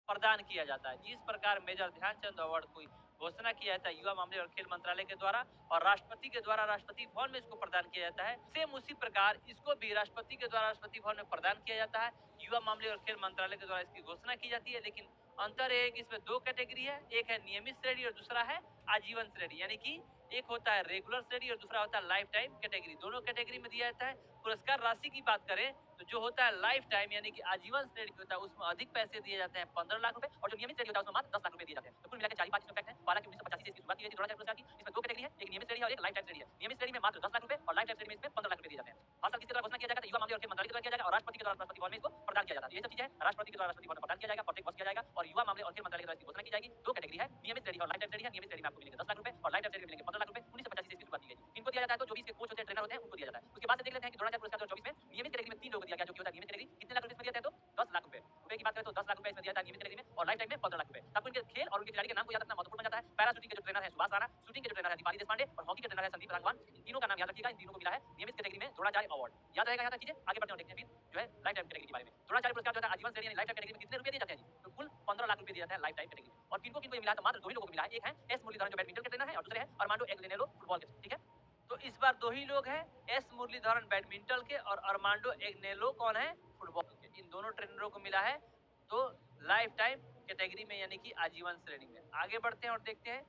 प्रदान किया जाता है। जिस प्रकार मेजर ध्यानचंद अवार्ड को घोषणा किया जाता है युवा मामले और खेल मंत्रालय के द्वारा और राष्ट्रपति के द्वारा राष्ट्रपति भवन में इसको प्रदान किया जाता है, सेम उसी प्रकार इसको भी राष्ट्रपति के द्वारा राष्ट्रपति भवन में प्रदान किया जाता है। युवा मामले और खेल मंत्रालय के द्वारा इसकी घोषणा की जाती है, लेकिन अंतर है कि इसमें 2 कैटेगरी है, एक है नियमित श्रेणी और दूसरा है आजीवन श्रेणी। यानी कि एक होता है रेगुलर श्रेणी और दूसरा होता है लाइफ टाइम कैटेगरी। दोनों कैटेगरी में दिया जाता है। पुरस्कार राशि की बात करें तो जो होता है लाइफ टाइम यानी कि आजीवन श्रेणी होता है उसमें अधिक पैसे दिए जाते हैं 15 लाख रुपए और जो नियमित श्रेणी होता है उसमें मात्र 10 लाख रुपए दिए जाते हैं। तो कुल मिलाकर 4-5 इसमें फैक्ट है। हालांकि 1985 से इसकी शुरुआत की गई थी द्रोणाचार्य पुरस्कार की। इसमें 2 कैटेगरी है, एक नियमित श्रेणी है और एक लाइफ टाइम श्रेणी है। नियमित श्रेणी में मात्र 10 लाख रुपए और लाइफ टाइम श्रेणी में इसमें 15 लाख रुपए दिए जाते हैं। हर साल किसके द्वारा घोषणा किया जाएगा? युवा मामले और खेल मंत्रालय के द्वारा किया जाएगा और राष्ट्रपति के द्वारा राष्ट्रपति भवन में इसको प्रदान किया जाता है। ये सब चीजें है राष्ट्रपति के द्वारा राष्ट्रपति भवन में प्रदान किया जाएगा, प्रत्येक वर्ष किया जाएगा और युवा मामले और खेल मंत्रालय के द्वारा इसकी घोषणा की जाएगी। 2 कैटेगरी है, नियमित श्रेणी और लाइफ टाइम श्रेणी है। नियमित श्रेणी में आपको मिलेंगे 10 लाख रुपए और लाइफ टाइम श्रेणी में मिलेंगे 15 लाख रुपए। 1985 से इसकी शुरुआत की गई थी। इनको दिया जाता है तो जो भी इसके कोच होते हैं, ट्रेनर होते हैं, उनको दिया जाता है। उसके बाद से देख लेते हैं कि द्रोणाचार्य पुरस्कार 2024 में नियमित कैटेगरी में 3 लोगों को दिया गया, जो कि होता है नियमित कैटेगरी कितने लाख रुपए इसमें दिया जाता है? तो 10 लाख रुपए। रुपए की बात करें तो 10 लाख रुपए इसमें दिया जाता है नियमित कैटेगरी में और लाइफ टाइम में 15 लाख रुपए। आपको इनके खेल और उनके खिलाड़ी के नाम को याद रखना महत्वपूर्ण बन जाता है। पैरा शूटिंग के जो ट्रेनर है सुभाष राणा, शूटिंग के जो ट्रेनर है दीपाली देशपांडे और हॉकी के ट्रेनर है संदीप रंगवान। इन तीनों का नाम याद रखिएगा। इन तीनों को मिला है नियमित कैटेगरी में द्रोणाचार्य अवार्ड। याद रहेगा यहाँ तक चीजें। आगे बढ़ते हैं और देखते हैं फिर जो है लाइफ टाइम कैटेगरी के बारे में। द्रोणाचार्य पुरस्कार जो है आजीवन श्रेणी यानी लाइफ टाइम कैटेगरी में कितने रुपए दिए जाते हैं जी? तो कुल 15 लाख रुपए दिए जाते हैं लाइफ टाइम कैटेगरी में। और किनको ये मिला है? तो मात्र 2 ही लोगों को मिला है। एक है एस मुरलीधरन जो बैडमिंटन के ट्रेनर है और दूसरे है अरमांडो एग्नेलो फुटबॉल के, ठीक है। तो इस बार 2 ही लोग हैं, एस मुरलीधरन बैडमिंटन के और अरमांडो एग्नेलो कौन है? फुटबॉल के। इन दोनों ट्रेनरों को मिला है तो लाइफ टाइम कैटेगरी में यानी कि आजीवन श्रेणी में। आगे बढ़ते हैं और देखते हैं